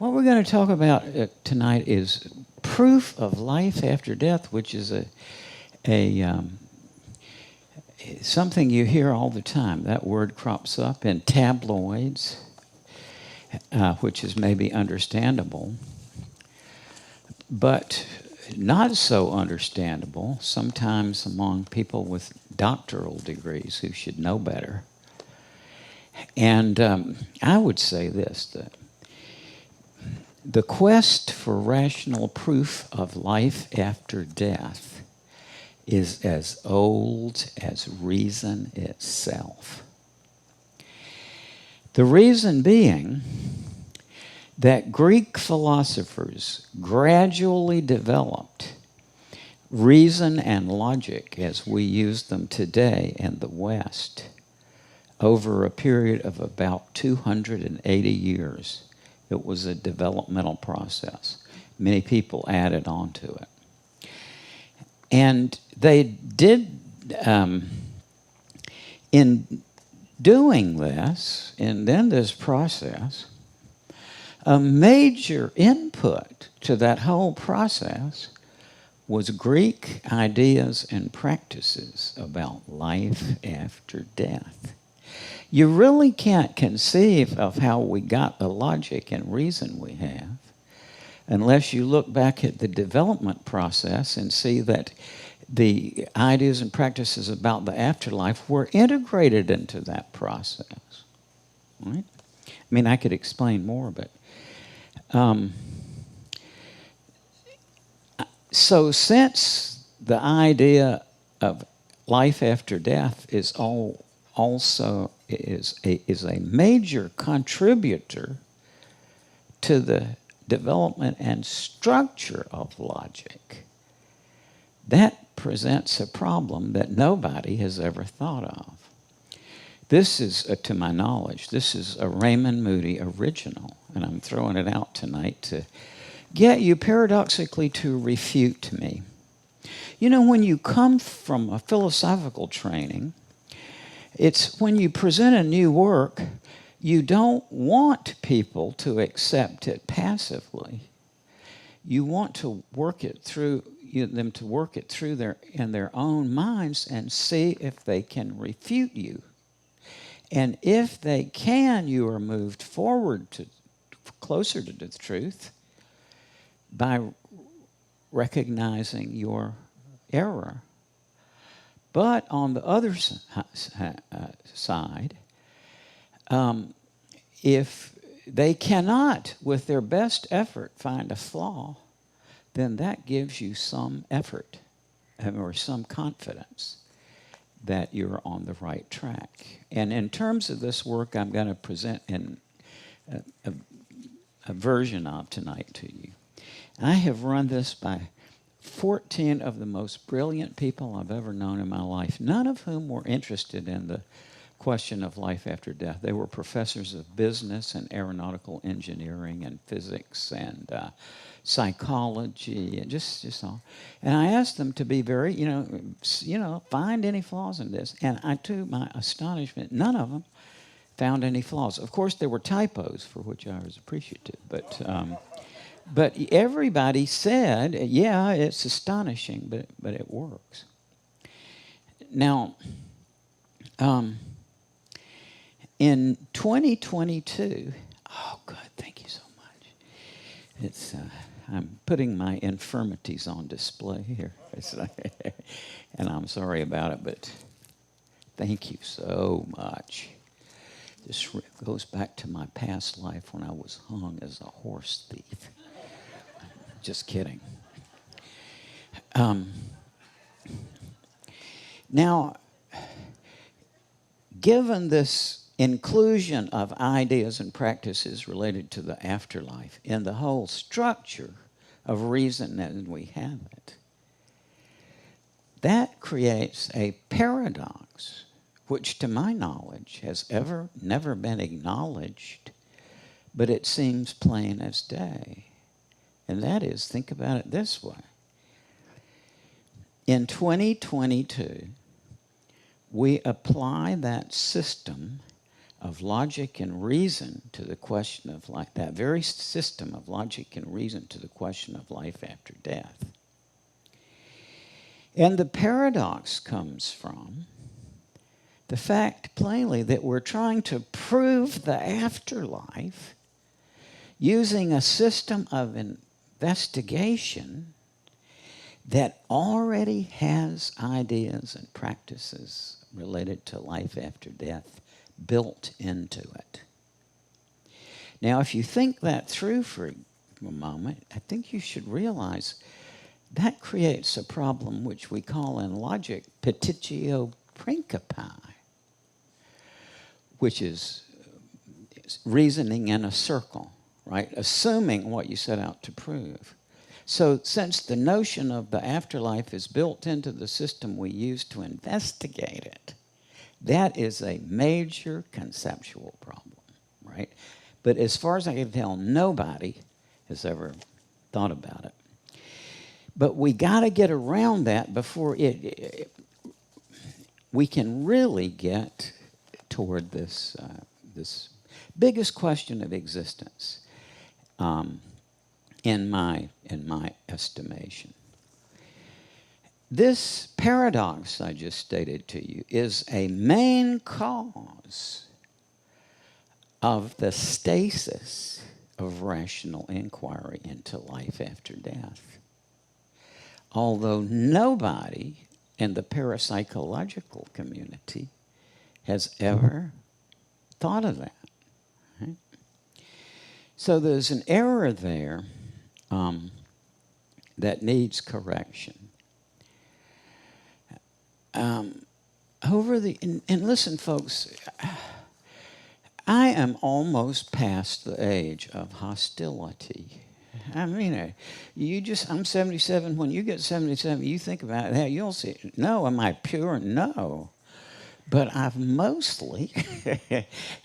What we're going to talk about tonight is proof of life after death, which is something you hear all the time. That word crops up in tabloids, which is maybe understandable, but not so understandable sometimes among people with doctoral degrees who should know better. And I would say this, that the quest for rational proof of life after death is as old as reason itself. The reason being that Greek philosophers gradually developed reason and logic as we use them today in the West over a period of about 280 years. It was a developmental process. Many people added on to it. And they did, in doing this, and then this process, a major input to that whole process was Greek ideas and practices about life after death. You really can't conceive of how we got the logic and reason we have unless you look back at the development process and see that the ideas and practices about the afterlife were integrated into that process. Right? I mean, I could explain more, but so since the idea of life after death is also a major contributor to the development and structure of logic, that presents a problem that nobody has ever thought of. This is, to my knowledge, this is a Raymond Moody original, and I'm throwing it out tonight to get you paradoxically to refute me. You know, when you come from a philosophical training, it's when you present a new work, you don't want people to accept it passively. You want to work it through, them to work it through in their own minds and see if they can refute you. And if they can, you are moved forward to closer to the truth by recognizing your error. But on the other side, if they cannot, with their best effort, find a flaw, then that gives you some effort or some confidence that you're on the right track. And in terms of this work, I'm going to present a version of tonight to you. I have run this by 14 of the most brilliant people I've ever known in my life, none of whom were interested in the question of life after death. They were professors of business and aeronautical engineering and physics and psychology and just all. And I asked them to be very, find any flaws in this. And to my astonishment, none of them found any flaws. Of course, there were typos, for which I was appreciative, but everybody said, yeah, it's astonishing, but it works. Now, in 2022, oh, good, thank you so much. It's I'm putting my infirmities on display here, and I'm sorry about it, but thank you so much. This goes back to my past life when I was hung as a horse thief. Just kidding. Now, given this inclusion of ideas and practices related to the afterlife in the whole structure of reason as we have it, that creates a paradox which, to my knowledge, has never been acknowledged, but it seems plain as day. And that is, think about it this way. In 2022, we apply that system of logic and reason to the question of life, that very system of logic and reason to the question of life after death. And the paradox comes from the fact plainly that we're trying to prove the afterlife using a system of investigation that already has ideas and practices related to life after death built into it. Now, if you think that through for a moment, I think you should realize that creates a problem which we call in logic petitio principii, which is reasoning in a circle, right? Assuming what you set out to prove. So since the notion of the afterlife is built into the system we use to investigate it, that is a major conceptual problem, right? But as far as I can tell, nobody has ever thought about it. But we got to get around that before we can really get toward this biggest question of existence, in my estimation. This paradox I just stated to you is a main cause of the stasis of rational inquiry into life after death. Although nobody in the parapsychological community has ever thought of that. Right? So there's an error there that needs correction. And listen, folks, I am almost past the age of hostility. I mean, I'm 77. When you get 77, you think about it. You'll see. No, am I pure? No. But I've mostly,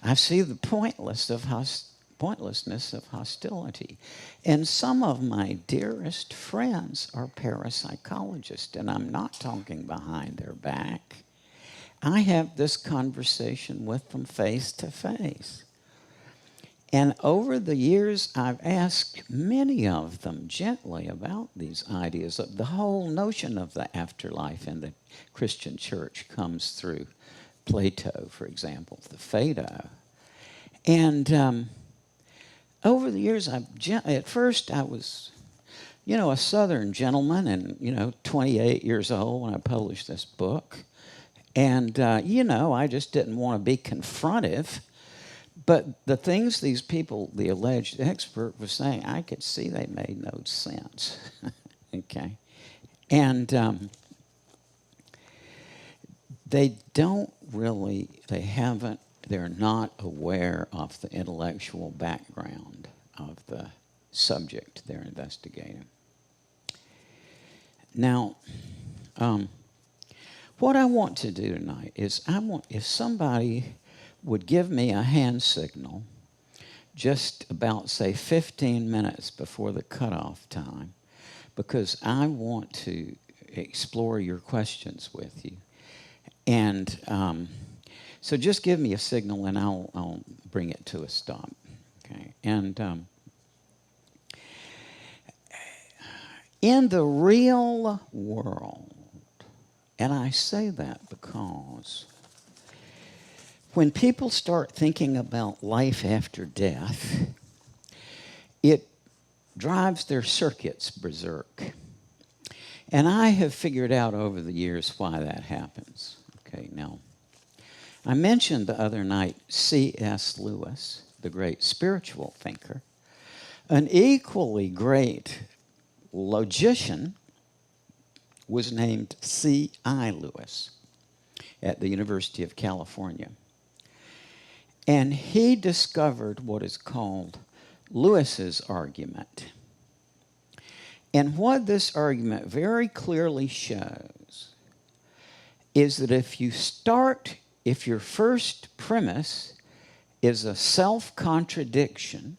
I see the pointlessness of hostility. And some of my dearest friends are parapsychologists, and I'm not talking behind their back. I have this conversation with them face to face. And over the years, I've asked many of them gently about these ideas. The whole notion of the afterlife in the Christian church comes through Plato, for example, the Phaedo. And over the years, at first I was, a Southern gentleman and, 28 years old when I published this book. And, I just didn't want to be confrontive. But the things these people, the alleged expert, was saying, I could see they made no sense. Okay? And they're not aware of the intellectual background of the subject they're investigating. Now, what I want to do tonight is if somebody would give me a hand signal just about, say, 15 minutes before the cutoff time, because I want to explore your questions with you. And so just give me a signal and I'll bring it to a stop. Okay? And in the real world, and I say that because when people start thinking about life after death, it drives their circuits berserk. And I have figured out over the years why that happens. Okay, now, I mentioned the other night C.S. Lewis, the great spiritual thinker. An equally great logician was named C.I. Lewis at the University of California. And he discovered what is called Lewis's argument. And what this argument very clearly shows is that if your first premise is a self-contradiction,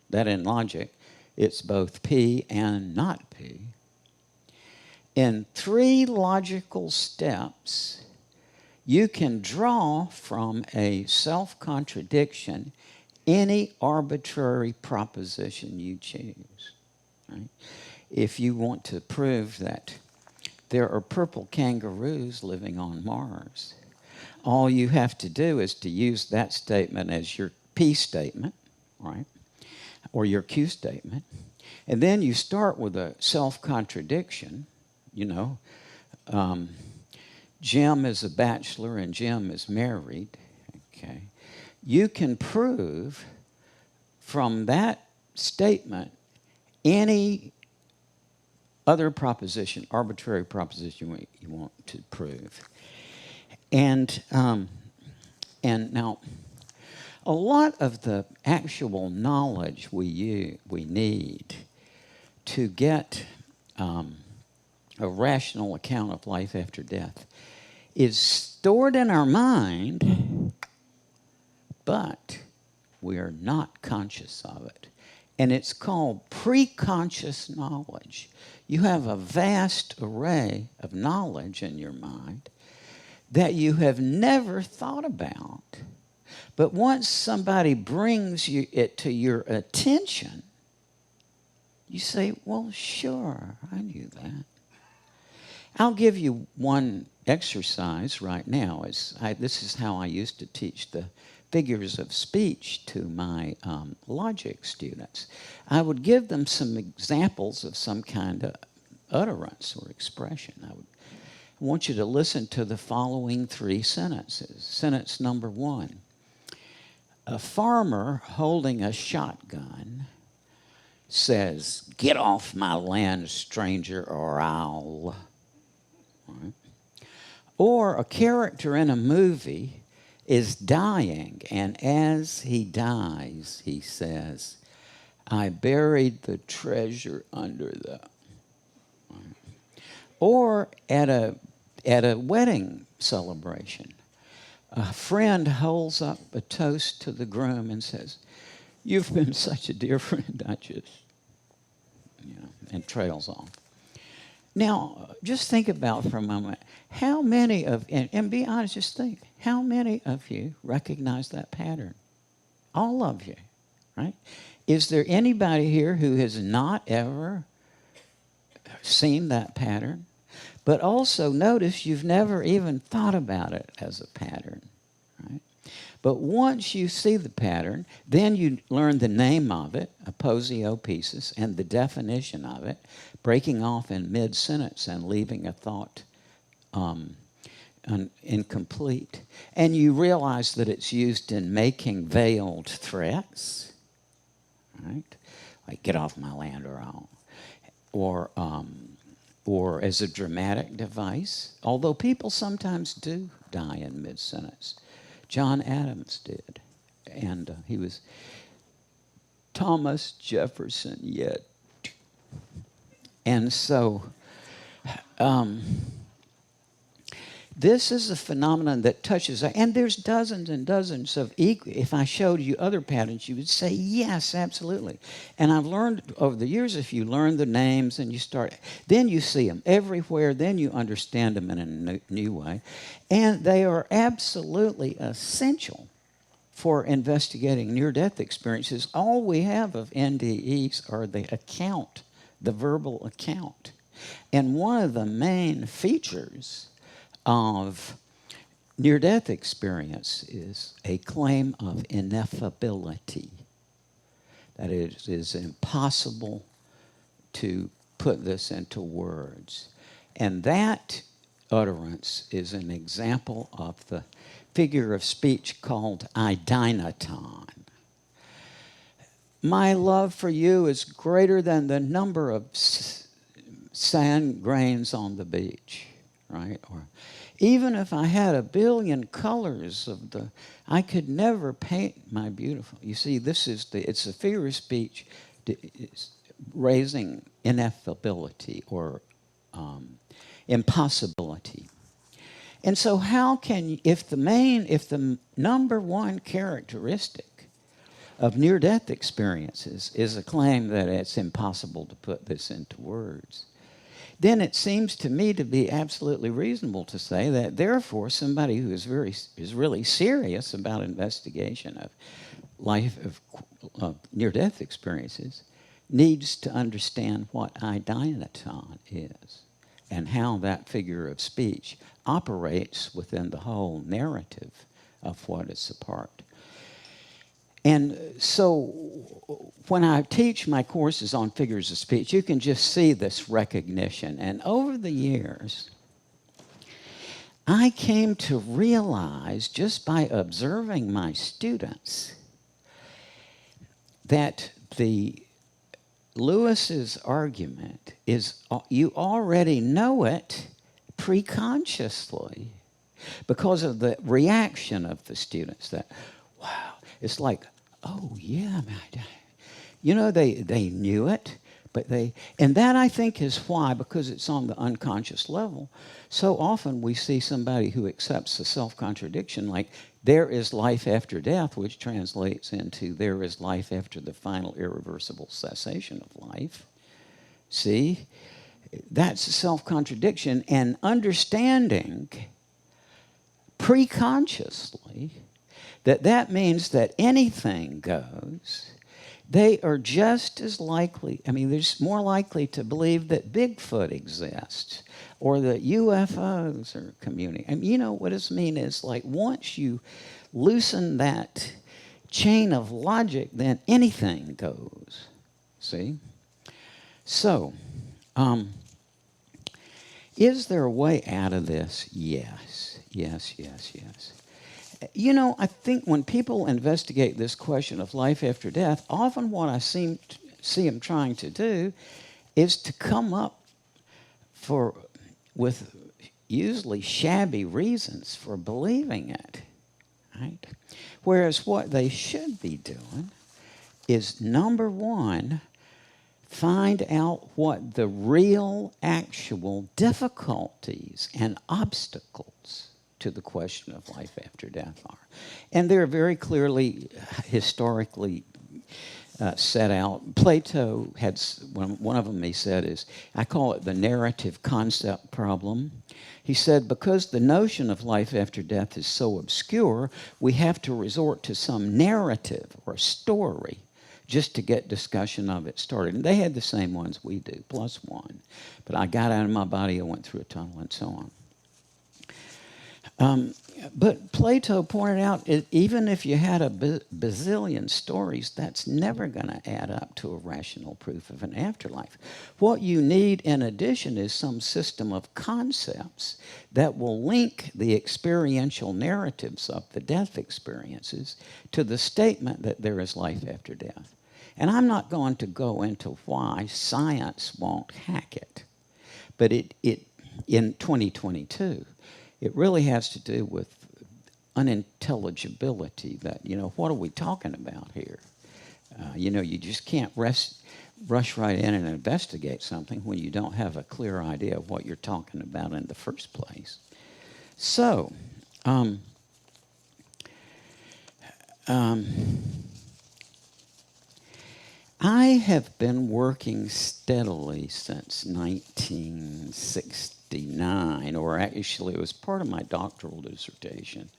that in logic, it's both P and not P, in 3 logical steps, you can draw from a self-contradiction any arbitrary proposition you choose. Right? If you want to prove that there are purple kangaroos living on Mars, all you have to do is to use that statement as your P statement, right? Or your Q statement. And then you start with a self-contradiction, you know. Jim is a bachelor and Jim is married, okay? You can prove from that statement any other proposition, arbitrary proposition you want to prove. And now, a lot of the actual knowledge we need to get a rational account of life after death is stored in our mind, but we are not conscious of it. And it's called preconscious knowledge. You have a vast array of knowledge in your mind that you have never thought about. But once somebody brings it to your attention, you say, well, sure, I knew that. I'll give you one exercise right now. This is how I used to teach the figures of speech to my logic students. I would give them some examples of some kind of utterance or expression. I want you to listen to the following 3 sentences. Sentence number 1. A farmer holding a shotgun says, "Get off my land, stranger, or I'll..." Right? Or a character in a movie is dying, and as he dies, he says, "I buried the treasure under the..." Right? Or at a wedding celebration, a friend holds up a toast to the groom and says, "You've been such a dear friend, I just..." and trails off. Now, just think about for a moment, how many of, and be honest, just think, how many of you recognize that pattern? All of you, right? Is there anybody here who has not ever seen that pattern? But also notice you've never even thought about it as a pattern, right? But once you see the pattern, then you learn the name of it, aposiopesis, and the definition of it, breaking off in mid-sentence and leaving a thought incomplete. And you realize that it's used in making veiled threats, right? Like, "Get off my land or I'll..." Or as a dramatic device, although people sometimes do die in mid-sentence. John Adams did, and he was Thomas Jefferson yet. And so this is a phenomenon that touches, and there's dozens and dozens of if I showed you other patterns, you would say, yes, absolutely. And I've learned over the years, if you learn the names and you start, then you see them everywhere, then you understand them in a new way. And they are absolutely essential for investigating near-death experiences. All we have of NDEs are the account, the verbal account. And one of the main features of near-death experience is a claim of ineffability. That it is impossible to put this into words. And that utterance is an example of the figure of speech called Eidynaton. My love for you is greater than the number of sand grains on the beach, right? Or even if I had a billion colors I could never paint my beautiful. You see, it's a figure of speech raising ineffability or impossibility. And so how can, if the number one characteristic of near-death experiences is a claim that it's impossible to put this into words, then it seems to me to be absolutely reasonable to say that therefore somebody who is really serious about investigation of life of near-death experiences needs to understand what idioton is and how that figure of speech operates within the whole narrative of what is a part. And so when I teach my courses on figures of speech, you can just see this recognition. And over the years, I came to realize just by observing my students that Lewis's argument is you already know it preconsciously because of the reaction of the students that, wow, it's like, oh yeah, you know, they knew it, but and that I think is why, because it's on the unconscious level, so often we see somebody who accepts the self-contradiction like there is life after death, which translates into there is life after the final irreversible cessation of life. See? That's a self-contradiction, and understanding preconsciously that means that anything goes. They are just as likely, they're more likely to believe that Bigfoot exists or that UFOs are communicating. You know, what does mean is like once you loosen that chain of logic, then anything goes. See? So, is there a way out of this? Yes. Yes, yes, yes. You know, I think when people investigate this question of life after death, often what I see them trying to do is to come up with usually shabby reasons for believing it, right? Whereas what they should be doing is, number one, find out what the real, actual difficulties and obstacles to the question of life after death are. And they're very clearly, historically set out. Plato had, one of them he said is, I call it the narrative concept problem. He said, because the notion of life after death is so obscure, we have to resort to some narrative or story just to get discussion of it started. And they had the same ones we do, plus one. But I got out of my body, I went through a tunnel, and so on. But Plato pointed out, even if you had a bazillion stories, that's never going to add up to a rational proof of an afterlife. What you need, in addition, is some system of concepts that will link the experiential narratives of the death experiences to the statement that there is life after death. And I'm not going to go into why science won't hack it, but it in 2022, it really has to do with unintelligibility, that, you know, what are we talking about here? You know, you just can't rush right in and investigate something when you don't have a clear idea of what you're talking about in the first place. So, I have been working steadily since 1969, or actually it was part of my doctoral dissertation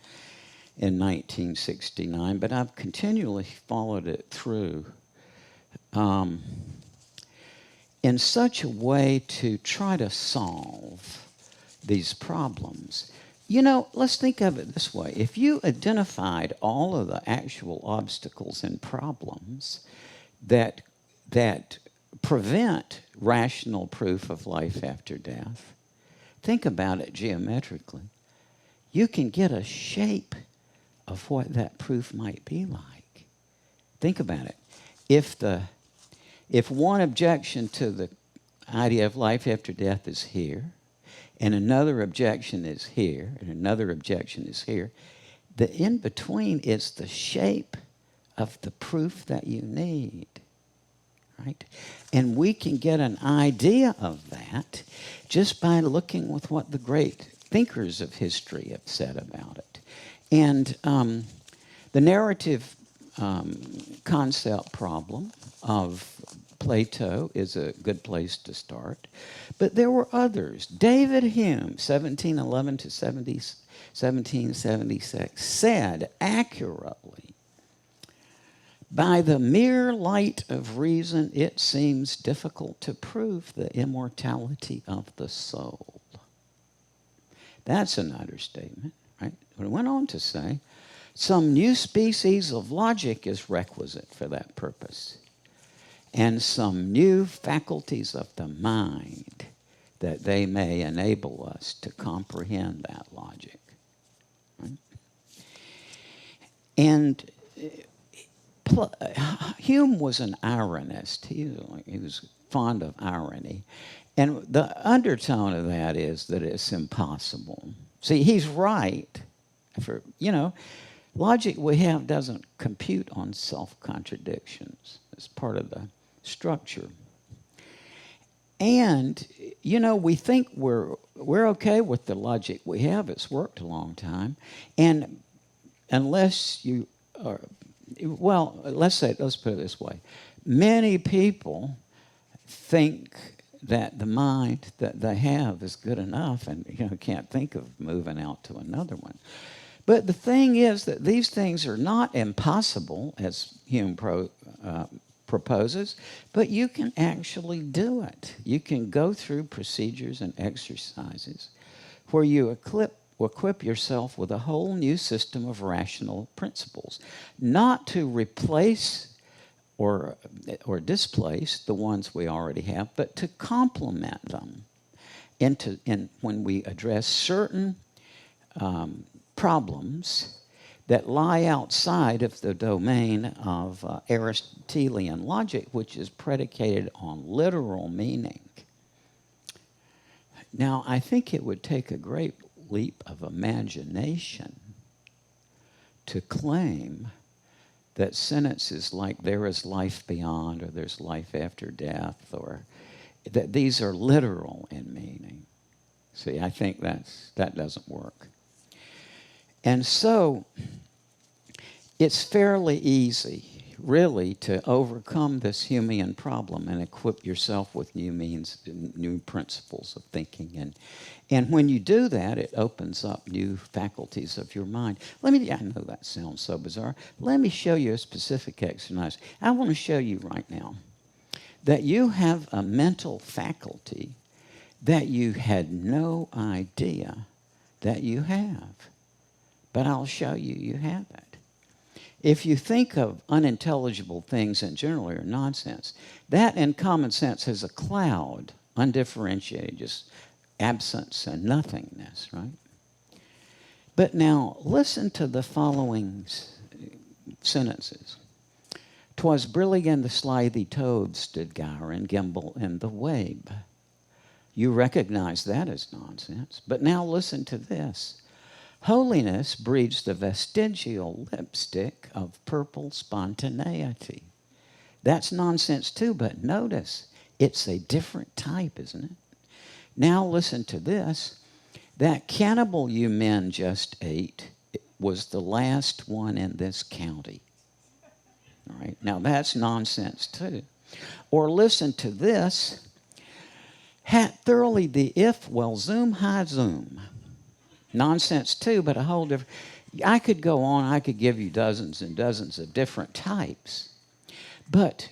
in 1969, but I've continually followed it through in such a way to try to solve these problems. You know, let's think of it this way. If you identified all of the actual obstacles and problems that prevent rational proof of life after death, think about it geometrically. You can get a shape of what that proof might be like. Think about it. If one objection to the idea of life after death is here, and another objection is here, and another objection is here, the in-between is the shape of the proof that you need, right? And we can get an idea of that just by looking with what the great thinkers of history have said about it. And the narrative concept problem of Plato is a good place to start. But there were others. David Hume, 1711 to 1776, said accurately, "By the mere light of reason, it seems difficult to prove the immortality of the soul." That's an understatement, right? But it went on to say, "Some new species of logic is requisite for that purpose, and some new faculties of the mind that they may enable us to comprehend that logic." Right? And Hume was an ironist. He was fond of irony. And the undertone of that is that it's impossible. See, he's right. Logic we have doesn't compute on self-contradictions. It's part of the structure. And, we think we're okay with the logic we have. It's worked a long time. And unless you are, let's put it this way. Many people think that the mind that they have is good enough and, can't think of moving out to another one. But the thing is that these things are not impossible, as Hume proposes, but you can actually do it. You can go through procedures and exercises where you equip yourself with a whole new system of rational principles, not to replace or displace the ones we already have, but to complement them when we address certain problems that lie outside of the domain of Aristotelian logic, which is predicated on literal meaning. Now, I think it would take a great leap of imagination to claim that sentences like "there is life beyond," or "there's life after death," or that these are literal in meaning. See, I think that doesn't work. And so it's fairly easy, really, to overcome this Humean problem and equip yourself with new means, new principles of thinking. And when you do that, it opens up new faculties of your mind. I know that sounds so bizarre. Let me show you a specific exercise. I want to show you right now that you have a mental faculty that you had no idea that you have. But I'll show you have it. If you think of unintelligible things in general are nonsense, that in common sense is a cloud, undifferentiated, just absence and nothingness, right? But now listen to the following sentences. "'Twas brilliant the slithy toad stood gyre and gimble in the wabe." You recognize that as nonsense. But now listen to this. "Holiness breeds the vestigial lipstick of purple spontaneity." That's nonsense too, but notice, it's a different type, isn't it? Now listen to this. "That cannibal you men just ate was the last one in this county." All right, now that's nonsense too. Or listen to this. "Hat thoroughly the if, well, zoom, high zoom." Nonsense too, but a whole different. I could go on. I could give you dozens and dozens of different types. But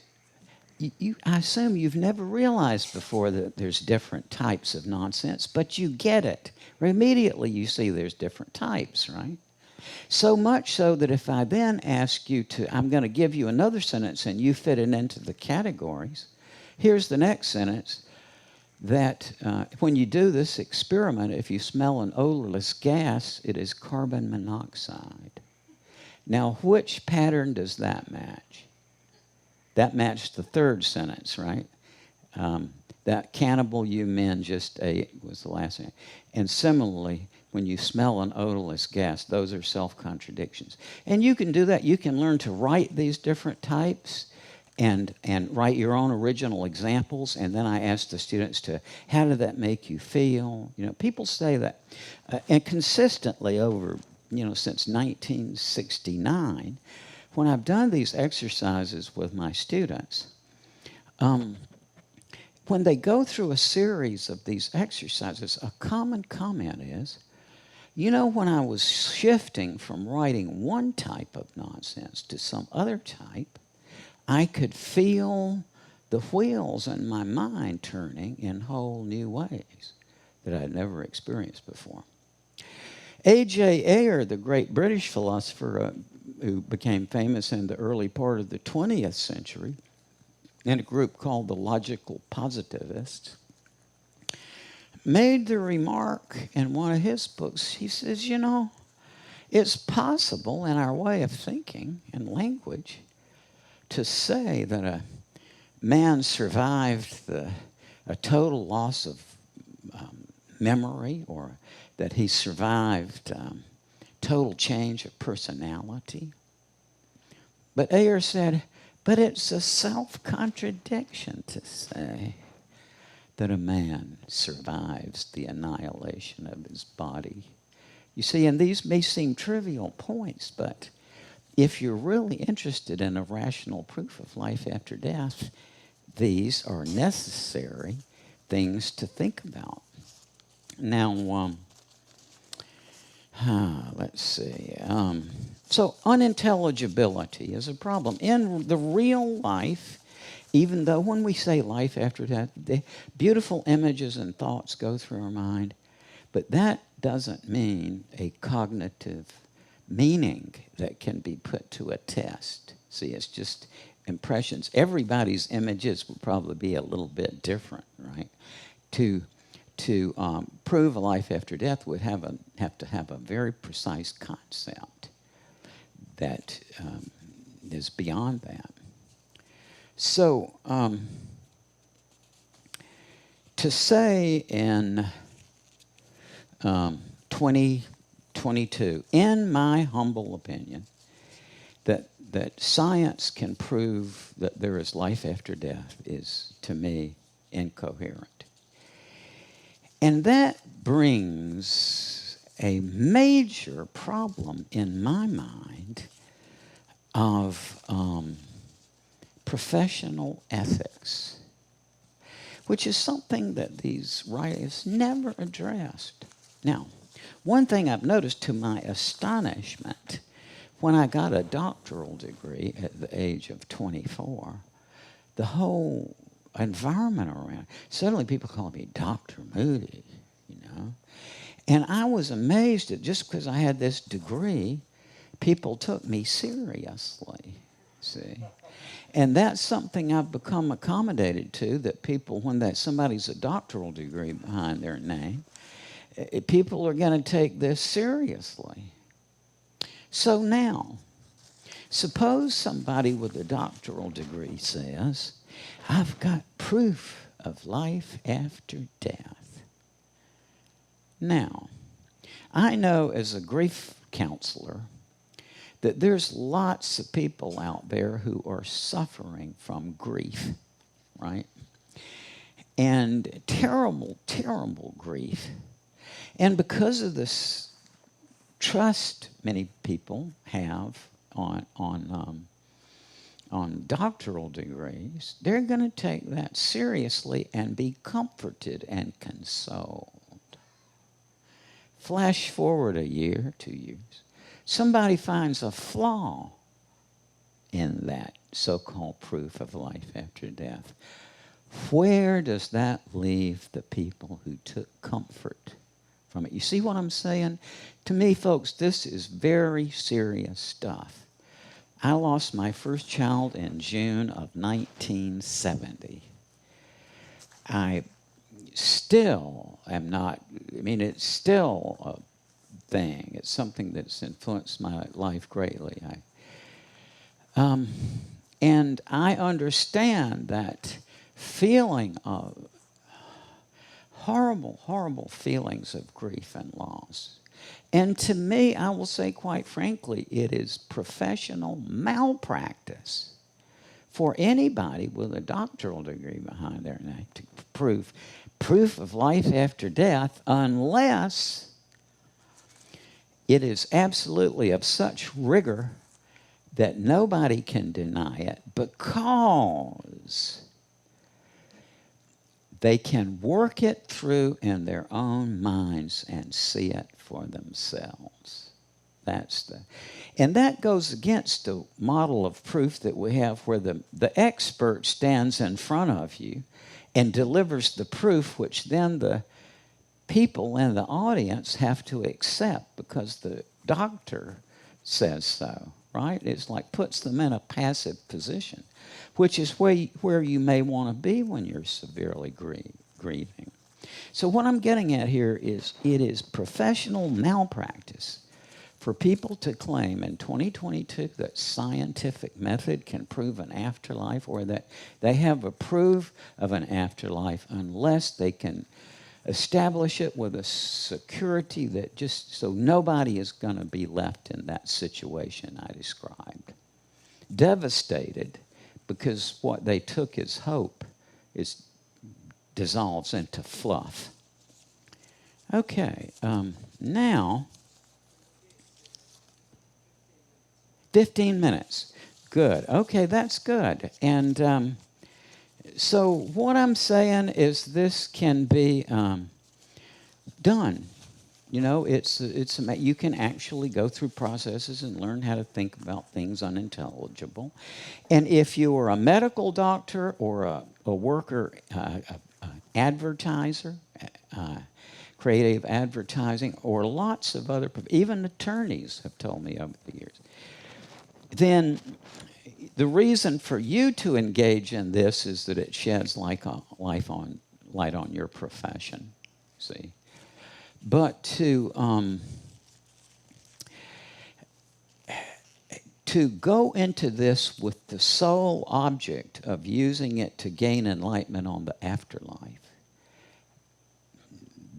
I assume you've never realized before that there's different types of nonsense, but you get it. Immediately you see there's different types, right? So much so that if I then ask you I'm going to give you another sentence and you fit it into the categories, here's the next sentence. That when you do this experiment, if you smell an odorless gas, it is carbon monoxide. Now, which pattern does that match? That matched the third sentence, right? That cannibal you men just ate was the last thing. And similarly, when you smell an odorless gas, those are self-contradictions. And you can do that. You can learn to write these different types and write your own original examples. And then I ask the students how did that make you feel? People say that. And consistently over, since 1969, when I've done these exercises with my students, when they go through a series of these exercises, a common comment is, you know, when I was shifting from writing one type of nonsense to some other type, I could feel the wheels in my mind turning in whole new ways that I'd never experienced before. A.J. Ayer, the great British philosopher who became famous in the early part of the 20th century, in a group called the Logical Positivists, made the remark in one of his books. He says, you know, it's possible in our way of thinking and language to say that a man survived a total loss of memory, or that he survived total change of personality. But Ayer said, but it's a self-contradiction to say that a man survives the annihilation of his body. You see, and these may seem trivial points, but if you're really interested in a rational proof of life after death, these are necessary things to think about. Now, let's see. So unintelligibility is a problem. In the real life, even though when we say life after death, the beautiful images and thoughts go through our mind, but that doesn't mean a cognitive meaning that can be put to a test. See, it's just impressions. Everybody's images will probably be a little bit different, right? To prove a life after death would have to have a very precise concept that is beyond that. So, to say in 2022, in my humble opinion, that science can prove that there is life after death is, to me, incoherent. And that brings a major problem in my mind of professional ethics, which is something that these writers never addressed. Now, one thing I've noticed to my astonishment, when I got a doctoral degree at the age of 24, the whole environment around, suddenly people call me Dr. Moody, you know. And I was amazed that just because I had this degree, people took me seriously, see. And that's something I've become accommodated to, that people, when somebody's a doctoral degree behind their name, people are going to take this seriously. So now, suppose somebody with a doctoral degree says, I've got proof of life after death. Now, I know as a grief counselor that there's lots of people out there who are suffering from grief, right? And terrible, terrible grief. And because of this trust many people have on doctoral degrees, they're going to take that seriously and be comforted and consoled. Flash forward a year, 2 years. Somebody finds a flaw in that so-called proof of life after death. Where does that leave the people who took comfort from it? You see what I'm saying? To me, folks, this is very serious stuff. I lost my first child in June of 1970. I still am not, it's still a thing. It's something that's influenced my life greatly. And I understand that feeling of horrible, horrible feelings of grief and loss. And to me, I will say quite frankly, it is professional malpractice for anybody with a doctoral degree behind their name to prove proof of life after death, unless it is absolutely of such rigor that nobody can deny it, because they can work it through in their own minds and see it for themselves. And that goes against the model of proof that we have where the expert stands in front of you and delivers the proof, which then the people in the audience have to accept because the doctor says so, right? It's like puts them in a passive position, which is where you may want to be when you're severely grieving. So what I'm getting at here is it is professional malpractice for people to claim in 2022 that scientific method can prove an afterlife or that they have a proof of an afterlife unless they can establish it with a security that just so nobody is going to be left in that situation I described. Devastated because what they took as hope dissolves into fluff. Okay, now 15 minutes. Good. Okay, that's good. And so what I'm saying is this can be done. You know, you can actually go through processes and learn how to think about things unintelligible. And if you are a medical doctor or a worker, advertiser, creative advertising, or lots of other, even attorneys have told me over the years, then the reason for you to engage in this is that it sheds light on your profession, see. But to go into this with the sole object of using it to gain enlightenment on the afterlife,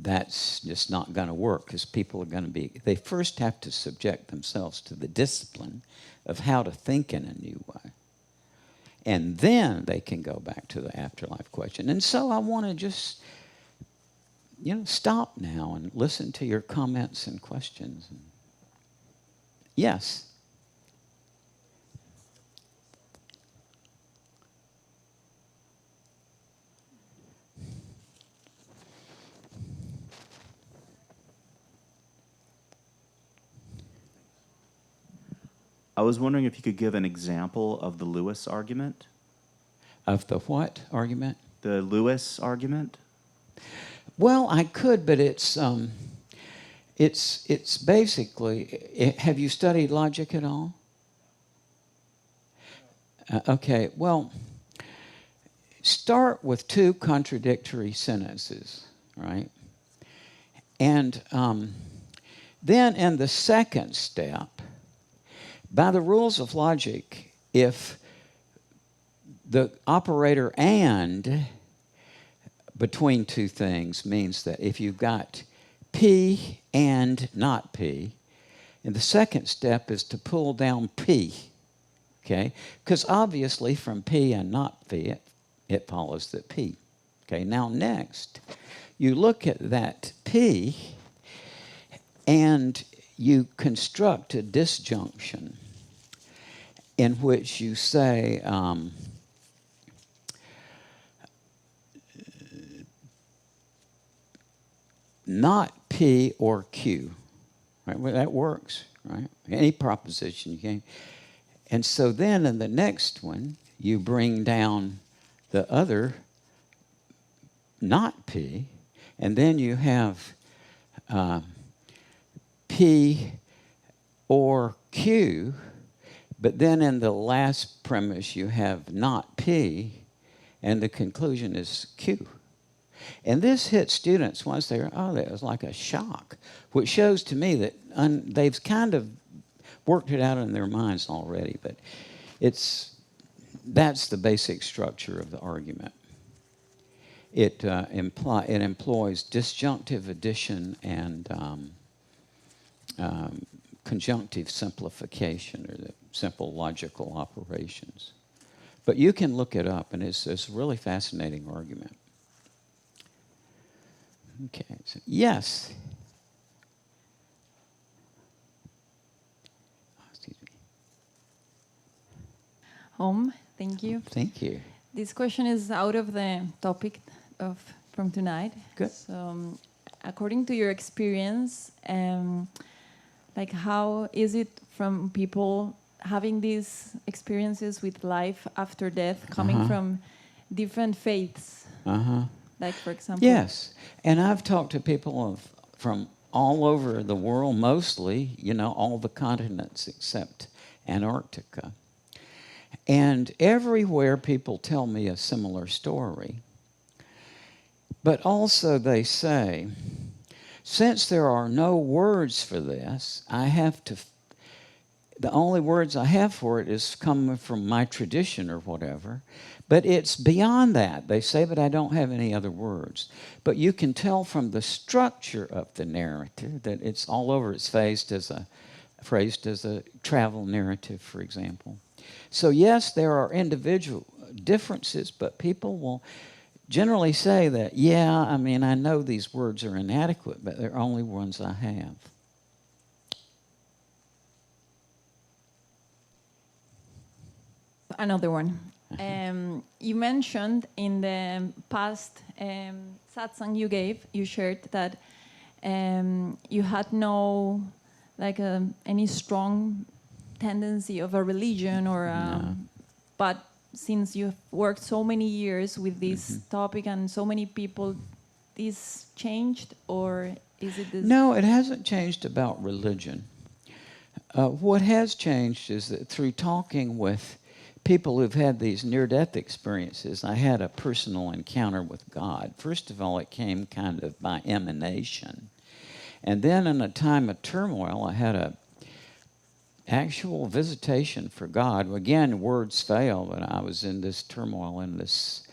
that's just not going to work because people are going to they first have to subject themselves to the discipline of how to think in a new way. And then they can go back to the afterlife question. And so I want to just, stop now and listen to your comments and questions. Yes? I was wondering if you could give an example of the Lewis argument. Of the what argument? The Lewis argument. Well, I could, but it's basically. Have you studied logic at all? Okay. Well, start with two contradictory sentences, right? And then in the second step, by the rules of logic, if the operator and between two things means that if you've got P and not P, and the second step is to pull down P, okay? Because obviously from P and not P, it follows that P. Okay, now next, you look at that P and you construct a disjunction in which you say, not P or Q. Right? Well, that works, right? Any proposition you can. And so then in the next one, you bring down the other, not P, and then you have P or Q, but then in the last premise you have not P, and the conclusion is Q. And this hits students once that was like a shock, which shows to me that they've kind of worked it out in their minds already, but that's the basic structure of the argument. It employs disjunctive addition and conjunctive simplification, or the simple logical operations. But you can look it up, and it's a really fascinating argument. Okay, so yes. Excuse me. Thank you. Thank you. This question is out of the topic from tonight. Good. So, according to your experience, like how is it from people having these experiences with life after death, coming from different faiths? Like, for example. Yes, and I've talked to people from all over the world, mostly, all the continents except Antarctica. And everywhere people tell me a similar story. But also they say, since there are no words for this, the only words I have for it is coming from my tradition or whatever. But it's beyond that. They say, but I don't have any other words. But you can tell from the structure of the narrative that it's all over. It's phrased as a travel narrative, for example. So yes, there are individual differences, but people will generally say that, I know these words are inadequate, but they're only ones I have. Another one. You mentioned in the past satsang you shared that you had no, any strong tendency of a religion or, No. but since you've worked so many years with this topic and so many people, this changed, or is it this? No, it hasn't changed about religion. What has changed is that through talking with people who've had these near-death experiences, I had a personal encounter with God. First of all, it came kind of by emanation. And then in a time of turmoil, I had a actual visitation for God. Again, words fail, but I was in this turmoil and this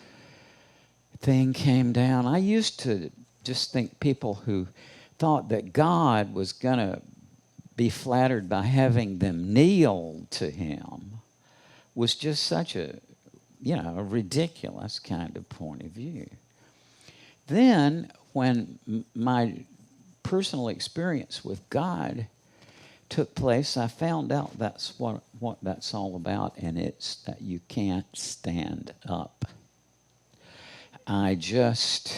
thing came down. I used to just think people who thought that God was going to be flattered by having them kneel to him was just such a ridiculous kind of point of view. Then, when my personal experience with God took place, I found out that's what that's all about, and it's that you can't stand up. I just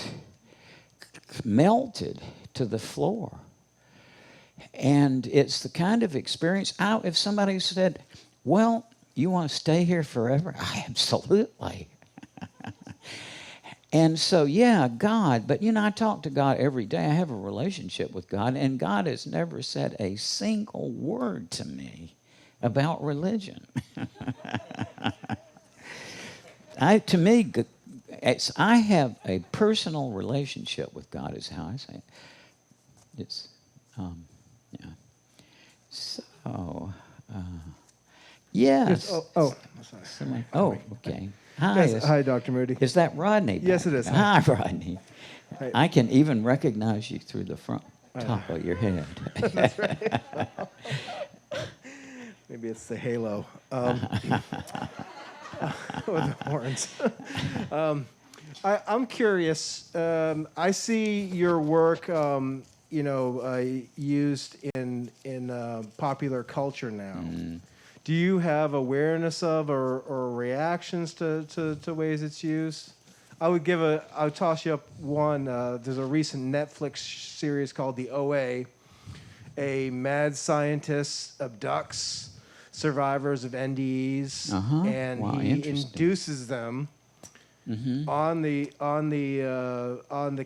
melted to the floor. And it's the kind of experience, if somebody said, well, you want to stay here forever? Absolutely. And so, God, but I talk to God every day. I have a relationship with God, and God has never said a single word to me about religion. I have a personal relationship with God, is how I say it. It's, So, yes. Sorry. Okay. Hi. Yes, hi, Dr. Moody. Is that Rodney? Yes, it is. Hi, Rodney. Hi. I can even recognize you through the top of your head. That's right. Maybe it's the halo with the horns. I'm curious. I see your work, used in popular culture now. Do you have awareness of or reactions to ways it's used? I'll toss you up one. There's a recent Netflix series called The OA. A mad scientist abducts survivors of NDEs, and he induces them on the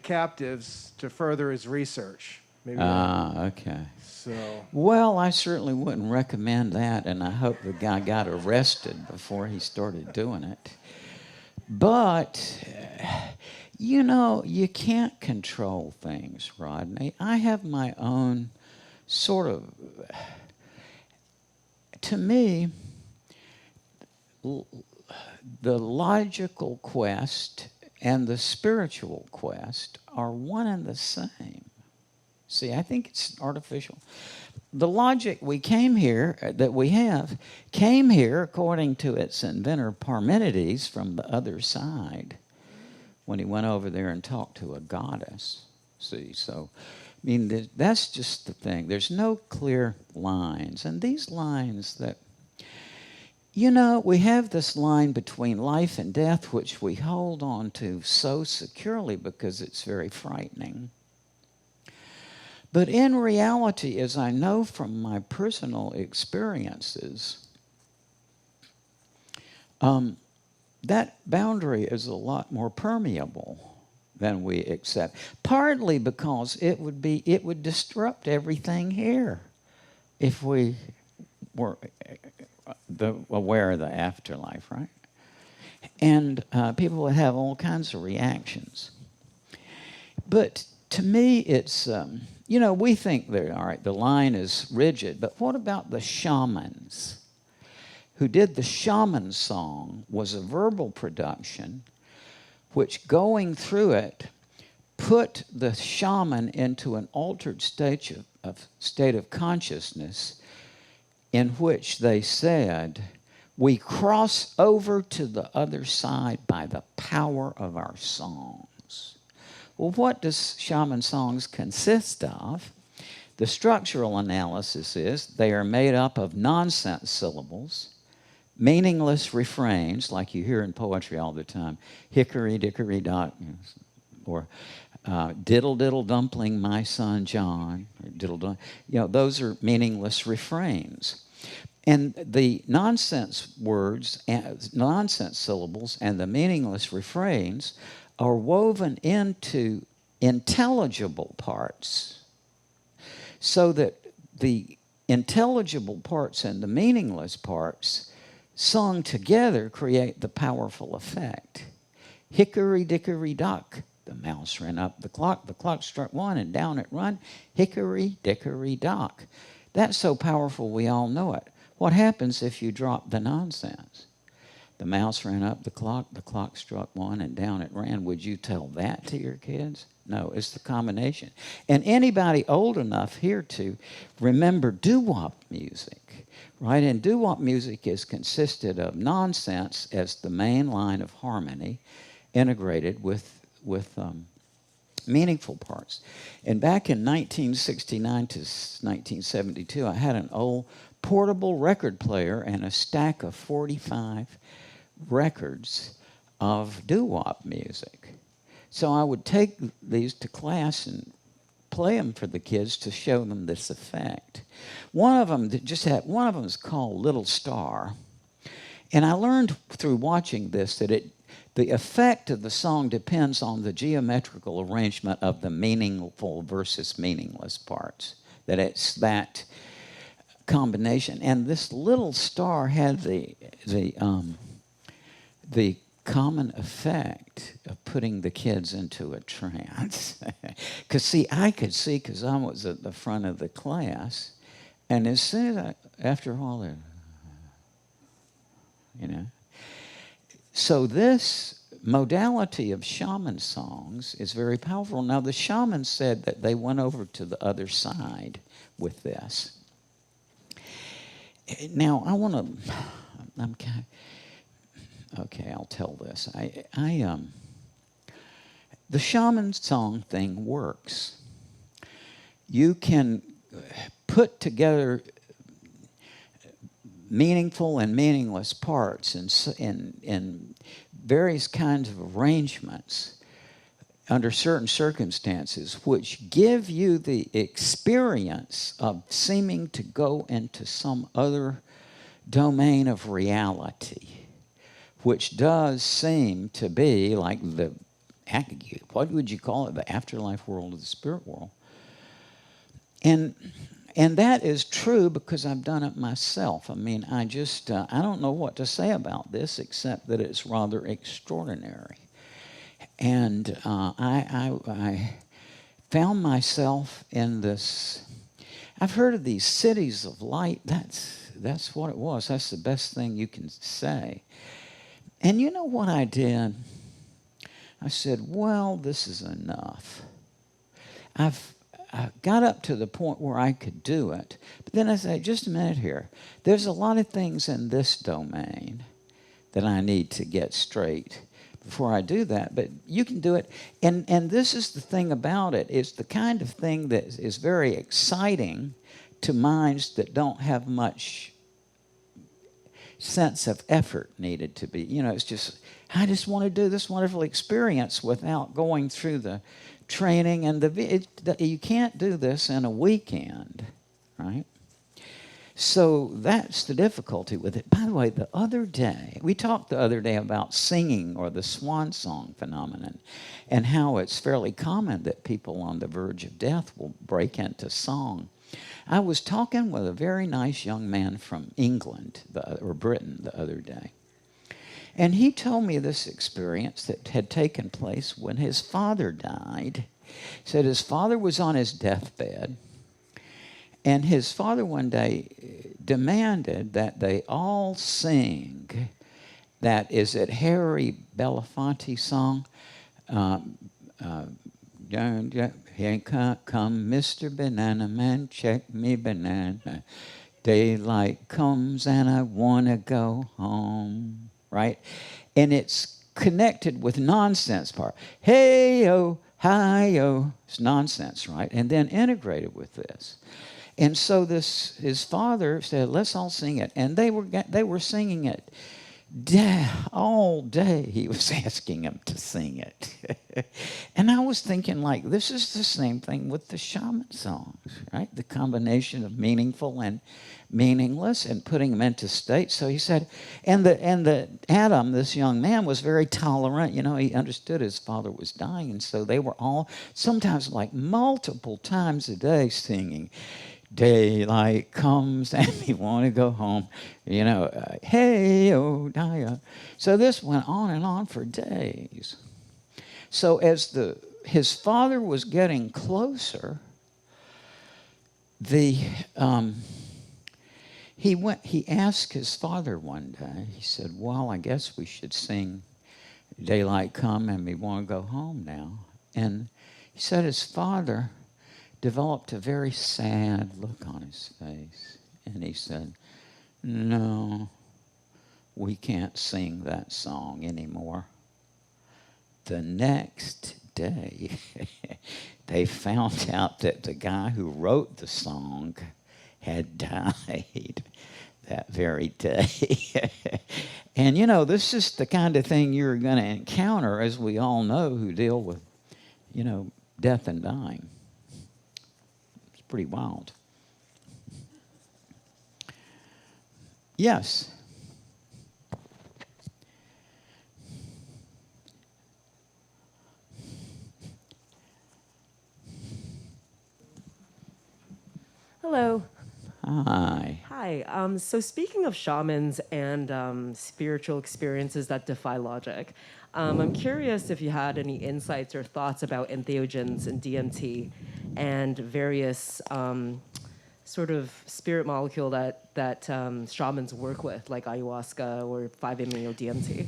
captives to further his research. Maybe Okay. So. Well, I certainly wouldn't recommend that, and I hope the guy got arrested before he started doing it. But, you can't control things, Rodney. I have my own sort of, to me, the logical quest and the spiritual quest are one and the same. See, I think it's artificial. The logic came here according to its inventor Parmenides from the other side when he went over there and talked to a goddess. See, so, that's just the thing. There's no clear lines. And these lines that You know, we have this line between life and death, which we hold on to so securely because it's very frightening. But in reality, as I know from my personal experiences, that boundary is a lot more permeable than we accept. Partly because it would disrupt everything here if we were aware of the afterlife, right? And people would have all kinds of reactions. But to me, it's, you know, we think all right, the line is rigid, but what about the shamans who did the shaman song? Was a verbal production which, going through it, put the shaman into an altered state of consciousness in which they said, we cross over to the other side by the power of our songs. Well, what does shaman songs consist of? The structural analysis is they are made up of nonsense syllables, meaningless refrains, like you hear in poetry all the time, hickory dickory dock, or diddle diddle dumpling my son John, or diddle dum. You know, those are meaningless refrains. And the nonsense words, nonsense syllables, and the meaningless refrains are woven into intelligible parts, so that the intelligible parts and the meaningless parts sung together create the powerful effect. Hickory dickory dock, the mouse ran up the clock struck one and down it run, hickory dickory dock. That's so powerful we all know it. What happens if you drop the nonsense? The mouse ran up the clock struck one and down it ran. Would you tell that to your kids? No, it's the combination. And anybody old enough here to remember doo-wop music, right? And doo-wop music is consisted of nonsense as the main line of harmony, integrated with meaningful parts. And back in 1969 to 1972, I had an old portable record player and a stack of 45 records of doo-wop music. So I would take these to class and play them for the kids to show them this effect. One of them is called Little Star. And I learned through watching this that the effect of the song depends on the geometrical arrangement of the meaningful versus meaningless parts. That it's that combination. And this Little Star had the common effect of putting the kids into a trance. Because, I could see, because I was at the front of the class, and as soon as after a while, you know. So this modality of shaman songs is very powerful. Now, the shamans said that they went over to the other side with this. Now, I want to, okay, I'll tell this. The shaman song thing works. You can put together meaningful and meaningless parts in various kinds of arrangements under certain circumstances, which give you the experience of seeming to go into some other domain of reality, which does seem to be like what would you call it, the afterlife world or the spirit world. And that is true because I've done it myself. I mean, I don't know what to say about this except that it's rather extraordinary. And I found myself in this, I've heard of these cities of light. That's what it was. That's the best thing you can say. And you know what I did? I said, well, this is enough. I got up to the point where I could do it. But then I said, just a minute here. There's a lot of things in this domain that I need to get straight before I do that. But you can do it. And this is the thing about it. It's the kind of thing that is very exciting to minds that don't have much sense of effort needed to be. It's just, I just want to do this wonderful experience without going through the training and you can't do this in a weekend, right? So that's the difficulty with it. By the way, we talked the other day about singing or the swan song phenomenon and how it's fairly common that people on the verge of death will break into song. I was talking with a very nice young man from England or Britain the other day. And he told me this experience that had taken place when his father died. He said his father was on his deathbed. And his father one day demanded that they all sing that, is it Harry Belafonte song? Here come Mr. Banana Man, check me banana. Daylight comes and I want to go home, right? And it's connected with nonsense part. Hey-o, hi-o. It's nonsense, right? And then integrated with this. And so his father said, let's all sing it. And they were singing it all day. He was asking them to sing it. And I was thinking, like, this is the same thing with the shaman songs, right? The combination of meaningful and meaningless and putting them into state. So he said, and Adam, this young man, was very tolerant. He understood his father was dying. And so they were all, sometimes like multiple times a day, singing, daylight comes and we want to go home, hey, oh, die. So this went on and on for days. So as his father was getting closer, he asked his father one day, he said, well, I guess we should sing Daylight Come and we want to go home now. And he said his father developed a very sad look on his face. And he said, no, we can't sing that song anymore. The next day, they found out that the guy who wrote the song had died that very day. And, this is the kind of thing you're going to encounter, as we all know who deal with, death and dying. Pretty wild. Yes. Hello. Hi. Hi. So speaking of shamans and spiritual experiences that defy logic, I'm curious if you had any insights or thoughts about entheogens and DMT and various sort of spirit molecule that shamans work with, like ayahuasca or 5-MeO-DMT.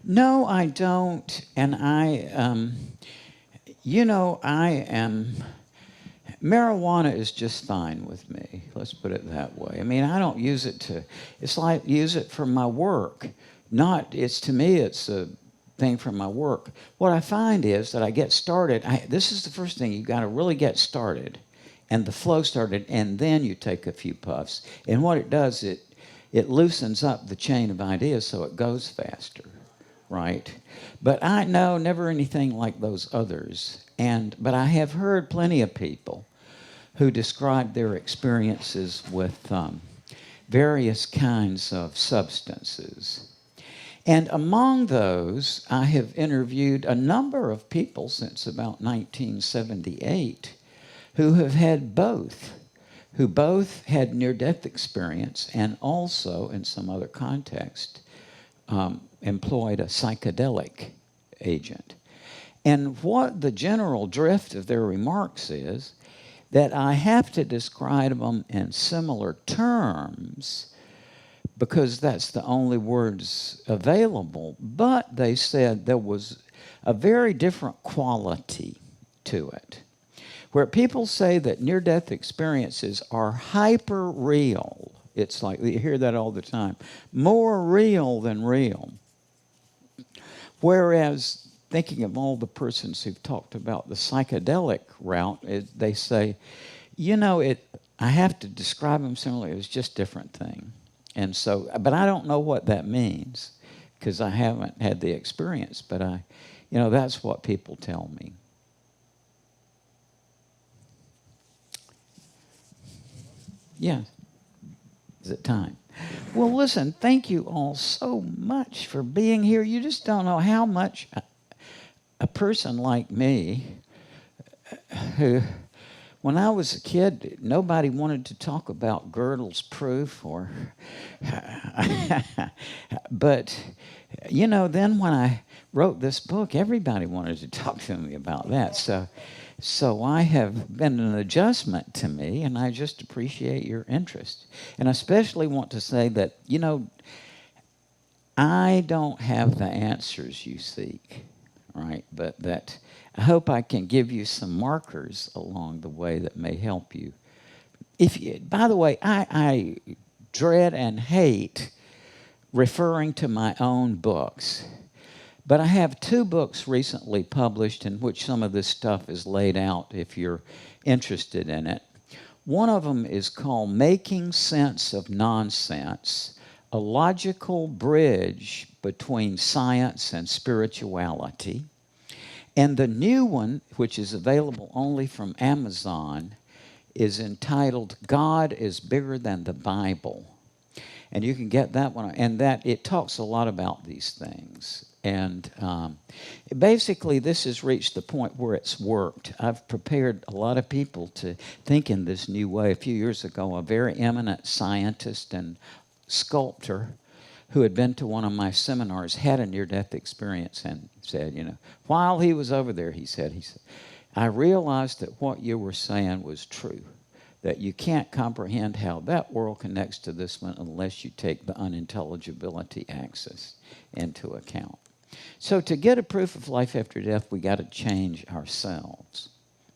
No, I don't. And marijuana is just fine with me. Let's put it that way. I mean, I don't use it it's like use it for my work. To me, it's a thing for my work. What I find is that I get started. This is the first thing. You've got to really get started and the flow started, and then you take a few puffs. And what it does, it loosens up the chain of ideas so it goes faster, right? But I know never anything like those others. But I have heard plenty of people who describe their experiences with various kinds of substances. And among those, I have interviewed a number of people since about 1978 who have had both, who both had near-death experience and also, in some other context, employed a psychedelic agent. And what the general drift of their remarks is that I have to describe them in similar terms because that's the only words available. But they said there was a very different quality to it, where people say that near-death experiences are hyper-real. It's like, you hear that all the time, more real than real. Whereas, thinking of all the persons who've talked about the psychedelic route, they say, I have to describe them similarly, it was just a different thing. And so, but I don't know what that means because I haven't had the experience, but that's what people tell me. Yes. Is it time? Well, listen, thank you all so much for being here. You just don't know how much a person like me, who, when I was a kid, nobody wanted to talk about Gödel's proof or, but, then when I wrote this book, everybody wanted to talk to me about that. So I have been an adjustment to me, and I just appreciate your interest. And I especially want to say that, I don't have the answers you seek, right? But that I hope I can give you some markers along the way that may help you. By the way, I dread and hate referring to my own books. But I have 2 books recently published in which some of this stuff is laid out if you're interested in it. One of them is called Making Sense of Nonsense, a logical bridge between science and spirituality. And the new one, which is available only from Amazon, is entitled God is Bigger Than the Bible. And you can get that one, and that it talks a lot about these things. And basically, this has reached the point where it's worked. I've prepared a lot of people to think in this new way. A few years ago, a very eminent scientist and sculptor who had been to one of my seminars had a near-death experience and said, while he was over there, he said, I realized that what you were saying was true, that you can't comprehend how that world connects to this one unless you take the unintelligibility axis into account. So to get a proof of life after death, we got to change ourselves,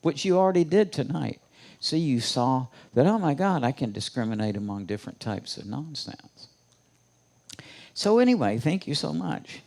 which you already did tonight. See, you saw that, oh my God, I can discriminate among different types of nonsense. So anyway, thank you so much.